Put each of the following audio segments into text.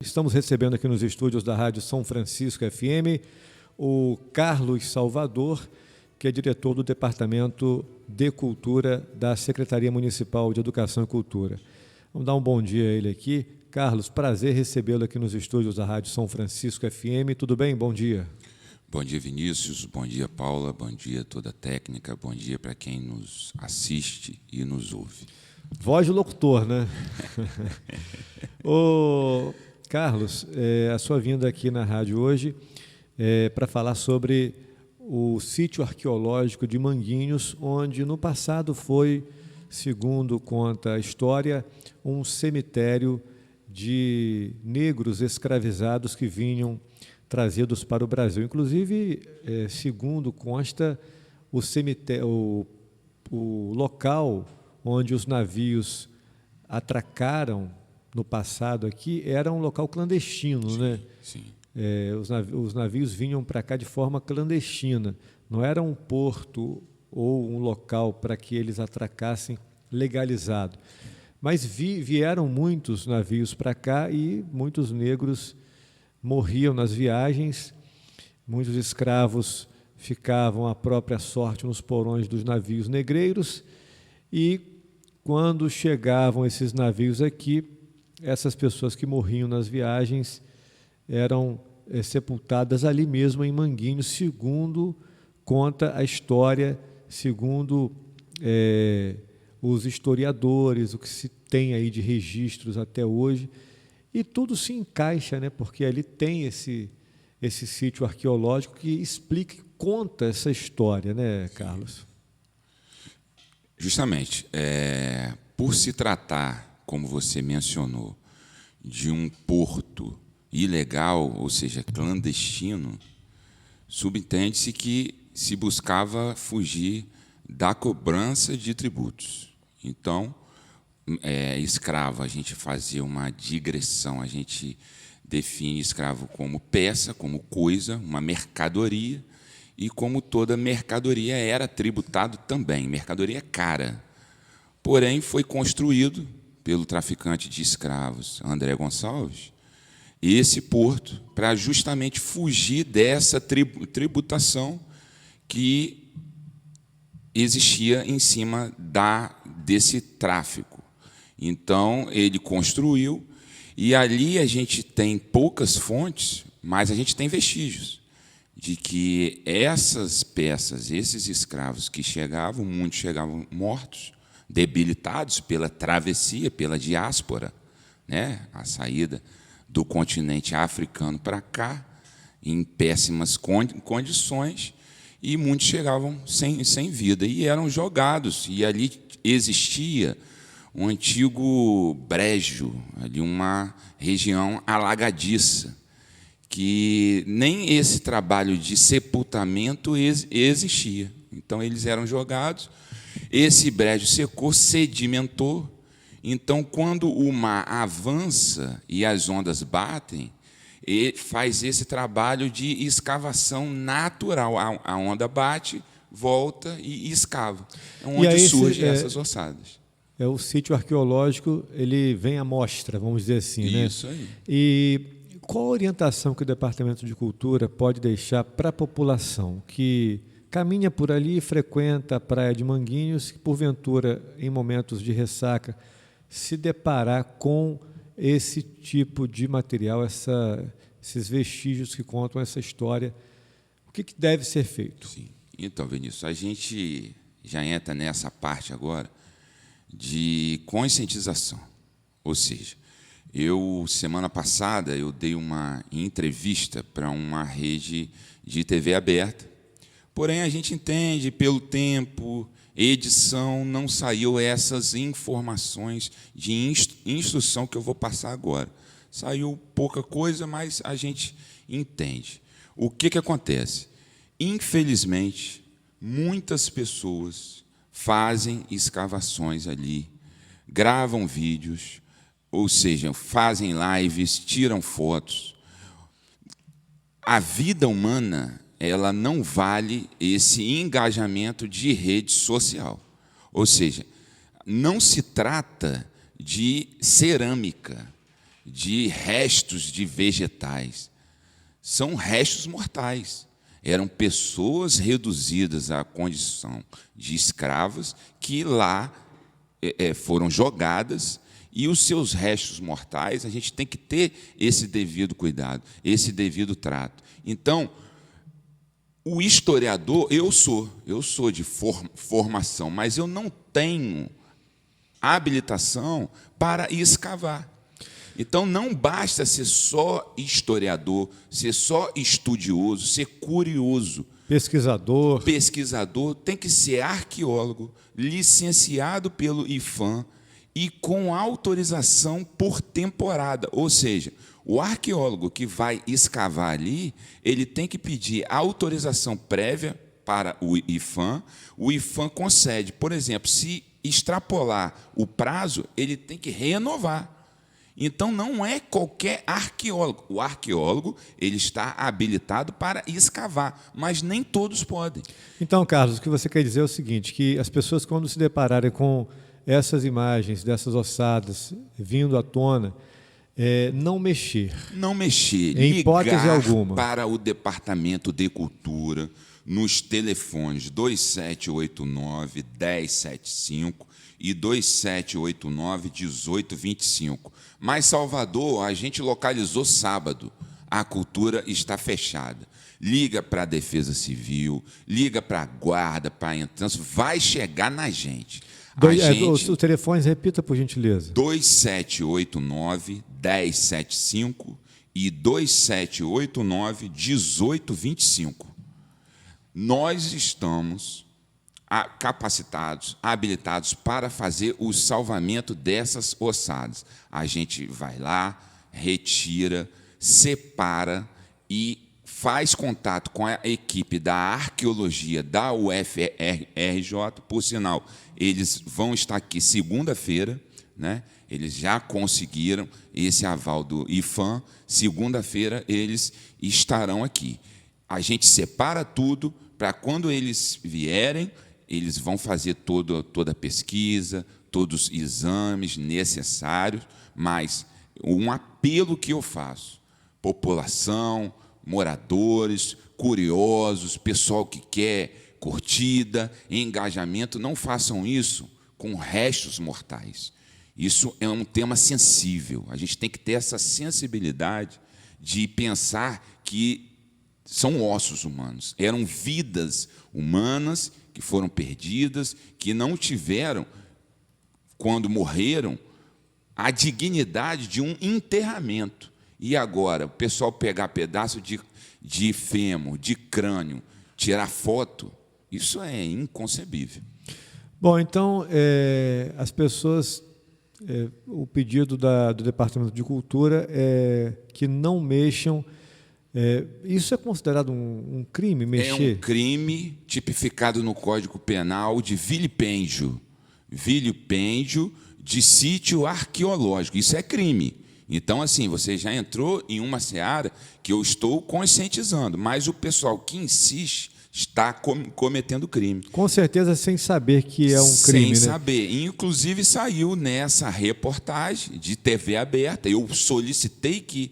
Estamos recebendo aqui nos estúdios da Rádio São Francisco FM o Carlos Salvador, que é diretor do Departamento de Cultura da Secretaria Municipal de Educação e Cultura. Vamos dar um bom dia a ele aqui. Carlos, prazer recebê-lo aqui nos estúdios da Rádio São Francisco FM. Tudo bem? Bom dia. Bom dia, Vinícius. Bom dia, Paula. Bom dia a toda a técnica. Bom dia para quem nos assiste e nos ouve. Voz de locutor, né? Ô, Carlos, a sua vinda aqui na rádio hoje para falar sobre o sítio arqueológico de Manguinhos, onde no passado foi, segundo conta a história, um cemitério de negros escravizados que vinham trazidos para o Brasil. Inclusive, segundo consta, o cemitério, o local onde os navios atracaram no passado aqui era um local clandestino, sim, né? Sim. Os navios vinham para cá de forma clandestina. Não era um porto ou um local para que eles atracassem legalizado. Mas vieram muitos navios para cá e muitos negros morriam nas viagens, muitos escravos ficavam à própria sorte nos porões dos navios negreiros e, quando chegavam esses navios aqui, essas pessoas que morriam nas viagens eram sepultadas ali mesmo em Manguinhos, segundo conta a história, segundo os historiadores, o que se tem aí de registros até hoje. E tudo se encaixa, né? Porque ali tem esse sítio arqueológico que explica e conta essa história, né, Carlos? Justamente. Por se tratar, como você mencionou, de um porto ilegal, ou seja, clandestino, subentende-se que se buscava fugir da cobrança de tributos. Então, escravo, a gente fazia uma digressão, a gente define escravo como peça, como coisa, uma mercadoria, e como toda mercadoria era tributado também, mercadoria cara. Porém, foi construído pelo traficante de escravos André Gonçalves esse porto para justamente fugir dessa tributação que existia em cima desse tráfico. Então, ele construiu, e ali a gente tem poucas fontes, mas a gente tem vestígios de que essas peças, esses escravos que chegavam, muitos chegavam mortos, debilitados pela travessia, pela diáspora, né? A saída do continente africano para cá, em péssimas condições, e muitos chegavam sem vida, e eram jogados, e ali existia um antigo brejo, ali uma região alagadiça, que nem esse trabalho de sepultamento existia. Então, eles eram jogados, esse brejo secou, sedimentou. Então, quando o mar avança e as ondas batem, ele faz esse trabalho de escavação natural. A onda bate, volta e escava. É onde surgem essas ossadas. O sítio arqueológico, ele vem à mostra, vamos dizer assim, né? Isso aí. E qual a orientação que o Departamento de Cultura pode deixar para a população que caminha por ali e frequenta a Praia de Manguinhos, que porventura, em momentos de ressaca, se deparar com esse tipo de material, esses vestígios que contam essa história? O que deve ser feito? Sim. Então, Vinícius, a gente já entra nessa parte agora de conscientização. Ou seja, semana passada, eu dei uma entrevista para uma rede de TV aberta, porém a gente entende, pelo tempo, edição, não saiu essas informações de instrução que eu vou passar agora. Saiu pouca coisa, mas a gente entende. O que acontece? Infelizmente, muitas pessoas fazem escavações ali, gravam vídeos, ou seja, fazem lives, tiram fotos. A vida humana, ela não vale esse engajamento de rede social. Ou seja, não se trata de cerâmica, de restos de vegetais. São restos mortais. Eram pessoas reduzidas à condição de escravas que lá foram jogadas, e os seus restos mortais, a gente tem que ter esse devido cuidado, esse devido trato. Então, o historiador, eu sou de formação, mas eu não tenho habilitação para escavar. Então, não basta ser só historiador, ser só estudioso, ser curioso. Pesquisador, tem que ser arqueólogo, licenciado pelo IPHAN e com autorização por temporada. Ou seja, o arqueólogo que vai escavar ali, ele tem que pedir autorização prévia para o IPHAN concede. Por exemplo, se extrapolar o prazo, ele tem que renovar. Então, não é qualquer arqueólogo. O arqueólogo ele está habilitado para escavar, mas nem todos podem. Então, Carlos, o que você quer dizer é o seguinte, que as pessoas, quando se depararem com essas imagens dessas ossadas vindo à tona, não mexer. Não mexer. Em hipótese alguma. Para o Departamento de Cultura, nos telefones 2789-1075 e 2789-1825. Mas Salvador, a gente localizou sábado. A cultura está fechada. Liga para a Defesa Civil, liga para a Guarda, para a Entrança, vai chegar na gente. Os telefones, repita, por gentileza. 2789-1075 e 2789-1825. Nós estamos capacitados, habilitados para fazer o salvamento dessas ossadas. A gente vai lá, retira, separa e faz contato com a equipe da arqueologia da UFRJ. Por sinal, eles vão estar aqui segunda-feira, né? Eles já conseguiram esse aval do IPHAN. Segunda-feira eles estarão aqui. A gente separa tudo para quando eles vierem, eles vão fazer toda a pesquisa, todos os exames necessários, mas um apelo que eu faço, população, moradores, curiosos, pessoal que quer curtida, engajamento, não façam isso com restos mortais. Isso é um tema sensível. A gente tem que ter essa sensibilidade de pensar que são ossos humanos, eram vidas humanas que foram perdidas, que não tiveram, quando morreram, a dignidade de um enterramento. E agora, o pessoal pegar pedaço de fêmur, de crânio, tirar foto, isso é inconcebível. Bom, então, as pessoas, o pedido do Departamento de Cultura é que não mexam. Isso é considerado um crime, mexer? É um crime tipificado no Código Penal de vilipêndio de sítio arqueológico. Isso é crime. Então, assim, você já entrou em uma seara que eu estou conscientizando, mas o pessoal que insiste está cometendo crime. Com certeza, sem saber que é um crime, Sem né? saber. Inclusive, saiu nessa reportagem de TV aberta. Eu solicitei que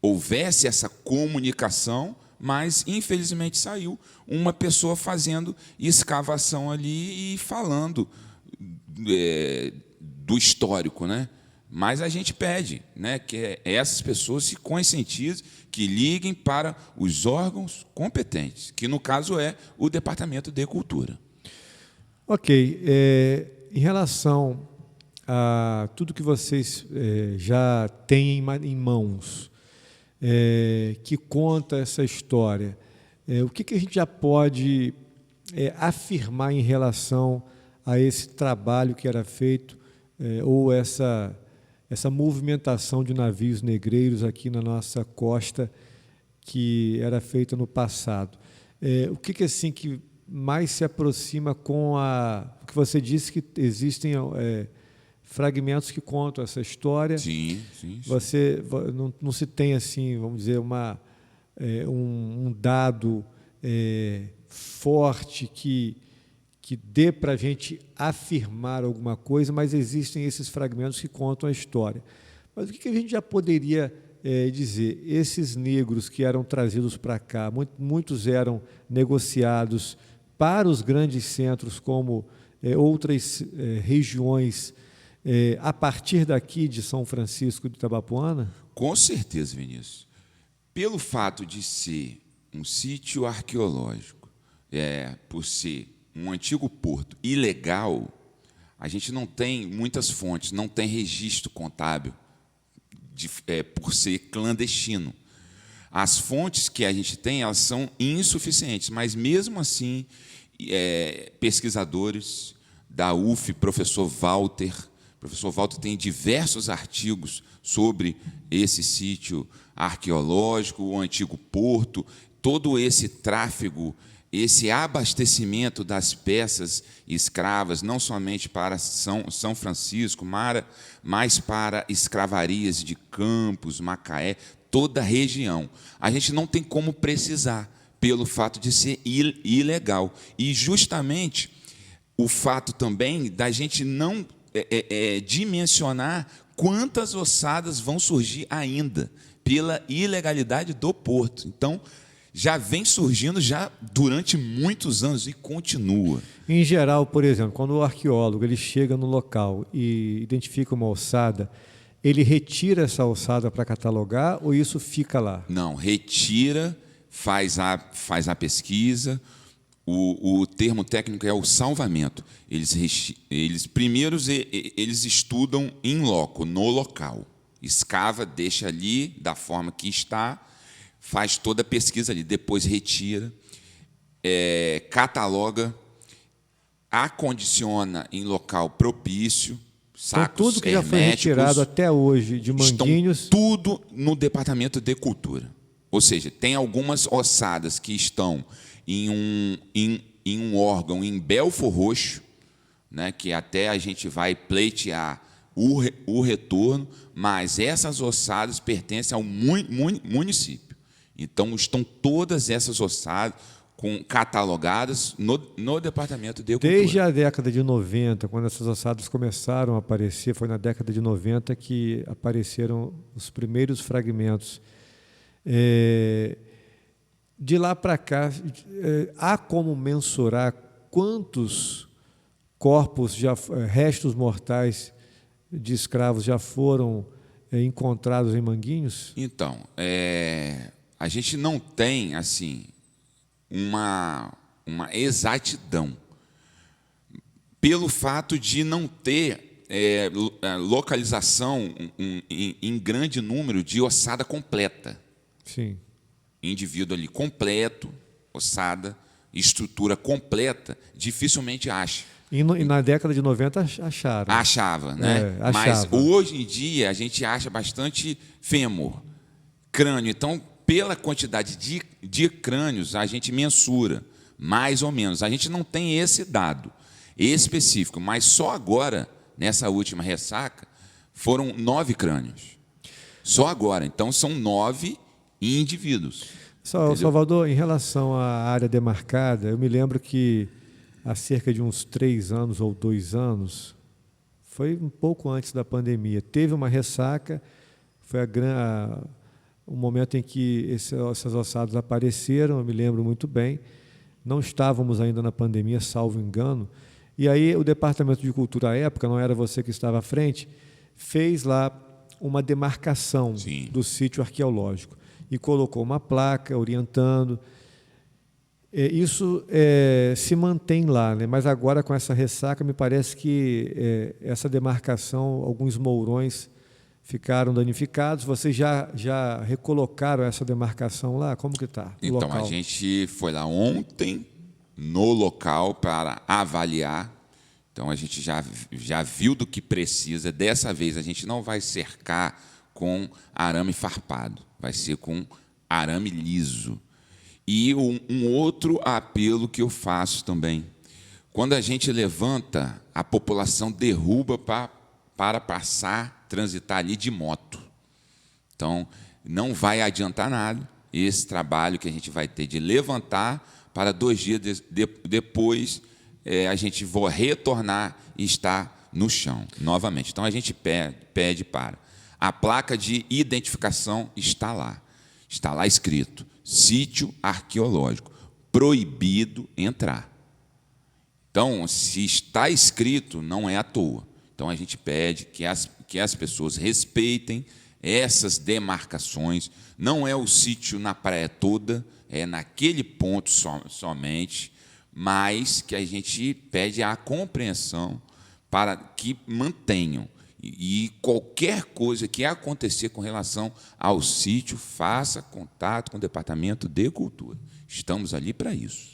houvesse essa comunicação, mas, infelizmente, saiu uma pessoa fazendo escavação ali e falando do histórico, né? Mas a gente pede, né, que essas pessoas se conscientizem, que liguem para os órgãos competentes, que, no caso, é o Departamento de Cultura. Ok. Em relação a tudo que vocês já têm em mãos, que conta essa história, o que a gente já pode afirmar em relação a esse trabalho que era feito, ou essa movimentação de navios negreiros aqui na nossa costa que era feita no passado? O que assim que mais se aproxima com o que você disse, que existem fragmentos que contam essa história? Sim. Você não se tem, assim, vamos dizer, um dado forte que dê para a gente afirmar alguma coisa, mas existem esses fragmentos que contam a história. Mas o que a gente já poderia dizer? Esses negros que eram trazidos para cá, muitos eram negociados para os grandes centros, como outras regiões, a partir daqui de São Francisco de Itabapoana? Com certeza, Vinícius. Pelo fato de ser um sítio arqueológico, por ser um antigo porto ilegal, a gente não tem muitas fontes, não tem registro contábil por ser clandestino. As fontes que a gente tem, elas são insuficientes, mas mesmo assim, pesquisadores da UF, professor Walter tem diversos artigos sobre esse sítio arqueológico, o antigo porto, todo esse tráfego, esse abastecimento das peças escravas, não somente para São Francisco, mas para escravarias de Campos, Macaé, toda a região. A gente não tem como precisar, pelo fato de ser ilegal. E, justamente, o fato também da gente não dimensionar quantas ossadas vão surgir ainda pela ilegalidade do porto. Então, já vem surgindo já durante muitos anos e continua. Em geral, por exemplo, quando o arqueólogo ele chega no local e identifica uma ossada, ele retira essa ossada para catalogar ou isso fica lá? Não, retira, faz a pesquisa. O termo técnico é o salvamento. Eles primeiro eles estudam in loco, no local. Escava, deixa ali da forma que está, faz toda a pesquisa ali, depois retira, cataloga, acondiciona em local propício, sacos então, tudo que já foi retirado até hoje de Manguinhos... Estão tudo no Departamento de Cultura. Ou seja, tem algumas ossadas que estão em um órgão em Belfor Roxo, né, que até a gente vai pleitear o retorno, mas essas ossadas pertencem ao município. Então, estão todas essas ossadas catalogadas no Departamento de Cultura. Desde a década de 90, quando essas ossadas começaram a aparecer, foi na década de 90 que apareceram os primeiros fragmentos. De lá para cá, há como mensurar quantos corpos, restos mortais de escravos já foram encontrados em Manguinhos? Então, a gente não tem assim uma exatidão, pelo fato de não ter localização em grande número de ossada completa. Sim. Indivíduo ali completo, ossada, estrutura completa, dificilmente acha. E na década de 90 acharam. Achava, né? Mas hoje em dia a gente acha bastante fêmur, crânio. Então, pela quantidade de crânios, a gente mensura, mais ou menos. A gente não tem esse dado específico, mas só agora, nessa última ressaca, foram 9 crânios. Só agora. Então, são 9 indivíduos. Salvador, em relação à área demarcada, eu me lembro que há cerca de uns 3 anos ou 2 anos, foi um pouco antes da pandemia, teve uma ressaca, foi o momento em que essas ossadas apareceram, eu me lembro muito bem, não estávamos ainda na pandemia, salvo engano, e aí o Departamento de Cultura à época, não era você que estava à frente, fez lá uma demarcação Sim. do sítio arqueológico e colocou uma placa orientando. Isso se mantém lá, né? Mas agora com essa ressaca me parece que essa demarcação, alguns mourões ficaram danificados. Vocês já recolocaram essa demarcação lá? Como que está? Então, local? A gente foi lá ontem no local para avaliar. Então, a gente já viu do que precisa. Dessa vez, a gente não vai cercar com arame farpado, vai ser com arame liso. E um outro apelo que eu faço também. Quando a gente levanta, a população derruba para passar, transitar ali de moto. Então, não vai adiantar nada esse trabalho que a gente vai ter de levantar para 2 dias depois a gente retornar e estar no chão novamente. Então, a gente pede para A placa de identificação está lá escrito: sítio arqueológico, proibido entrar. Então, se está escrito, não é à toa. Então, a gente pede que as pessoas respeitem essas demarcações. Não é o sítio na praia toda, é naquele ponto somente, mas que a gente pede a compreensão para que mantenham. E qualquer coisa que acontecer com relação ao sítio, faça contato com o Departamento de Cultura. Estamos ali para isso.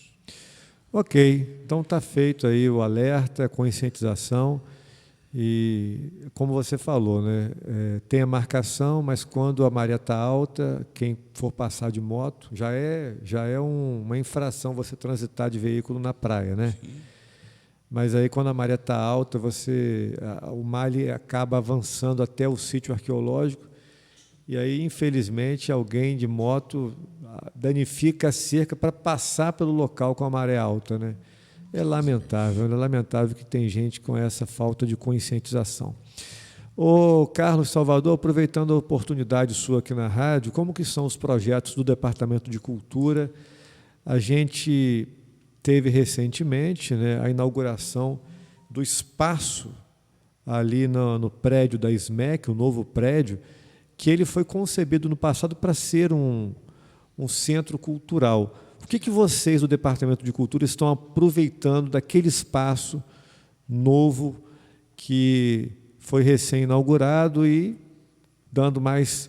Ok, então está feito aí o alerta, a conscientização e, como você falou, né, tem a marcação, mas quando a maré está alta, quem for passar de moto, já é uma infração você transitar de veículo na praia, né? Sim. Mas aí quando a maré está alta, o mar acaba avançando até o sítio arqueológico e aí, infelizmente, alguém de moto danifica a cerca para passar pelo local com a maré alta, né? É lamentável que tem gente com essa falta de conscientização. Ô, Carlos Salvador, aproveitando a oportunidade sua aqui na rádio, como que são os projetos do Departamento de Cultura? A gente teve recentemente, né, a inauguração do espaço ali no prédio da SMEC, o novo prédio, que ele foi concebido no passado para ser um centro cultural. O que vocês do Departamento de Cultura estão aproveitando daquele espaço novo que foi recém-inaugurado e dando mais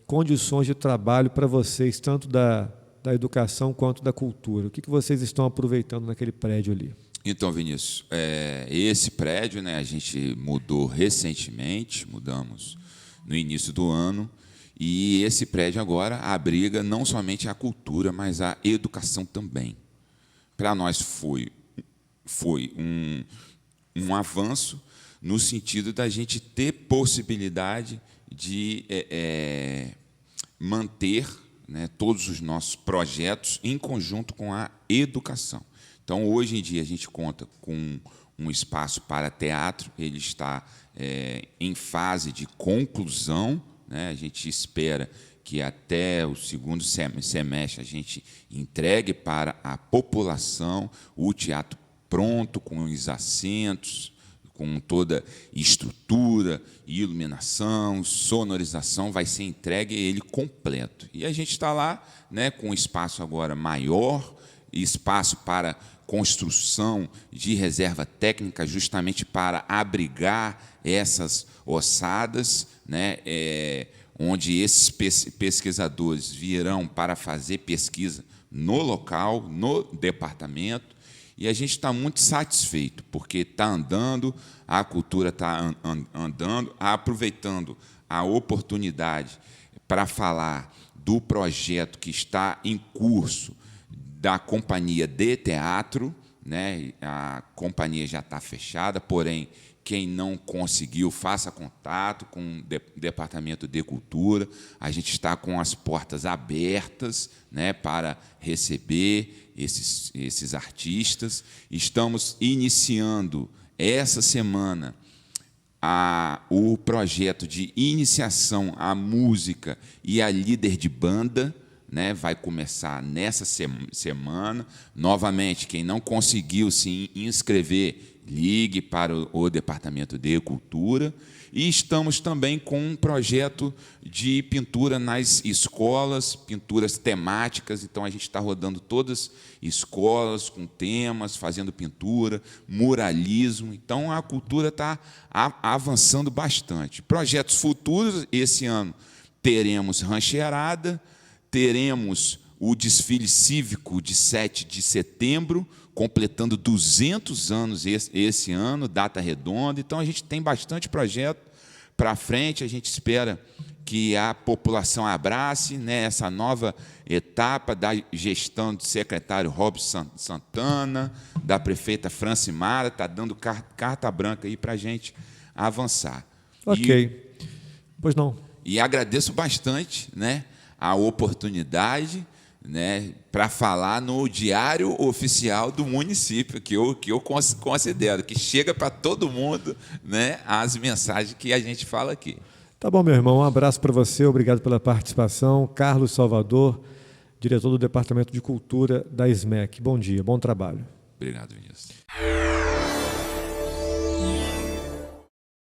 condições de trabalho para vocês, tanto da educação quanto da cultura? O que vocês estão aproveitando naquele prédio ali? Então, Vinícius, esse prédio, né, a gente mudou recentemente, mudamos no início do ano, e esse prédio agora abriga não somente a cultura, mas a educação também. Para nós foi um avanço no sentido da gente ter possibilidade de manter, né, todos os nossos projetos em conjunto com a educação. Então, hoje em dia, a gente conta com um espaço para teatro, ele está em fase de conclusão, né? A gente espera que até o segundo semestre a gente entregue para a população o teatro pronto, com os assentos, com toda estrutura, iluminação, sonorização, vai ser entregue ele completo. E a gente está lá, né, com um espaço agora maior, espaço para construção de reserva técnica, justamente para abrigar essas ossadas, né, onde esses pesquisadores virão para fazer pesquisa no local, no departamento, e a gente está muito satisfeito, porque está andando, a cultura está andando, aproveitando a oportunidade para falar do projeto que está em curso da companhia de teatro, né? A companhia já está fechada, porém, quem não conseguiu, faça contato com o Departamento de Cultura. A gente está com as portas abertas, né, para receber esses artistas. Estamos iniciando essa semana o projeto de iniciação à música e à líder de banda, né, vai começar nessa semana. Novamente, quem não conseguiu se inscrever, ligue para o Departamento de Cultura. E estamos também com um projeto de pintura nas escolas, pinturas temáticas. Então, a gente está rodando todas as escolas com temas, fazendo pintura, muralismo. Então, a cultura está avançando bastante. Projetos futuros, esse ano teremos rancheirada, teremos o desfile cívico de 7 de setembro, completando 200 anos esse ano, data redonda. Então, a gente tem bastante projeto para frente. A gente espera que a população abrace, né, essa nova etapa da gestão do secretário Robson Santana, da prefeita Francimara, está dando carta branca aí para a gente avançar. Pois não. E agradeço bastante, né, a oportunidade né, para falar no diário oficial do município, que eu considero que chega para todo mundo, né, as mensagens que a gente fala aqui. Tá bom, meu irmão. Um abraço para você. Obrigado pela participação. Carlos Salvador, diretor do Departamento de Cultura da SMEC. Bom dia, bom trabalho. Obrigado, Vinícius.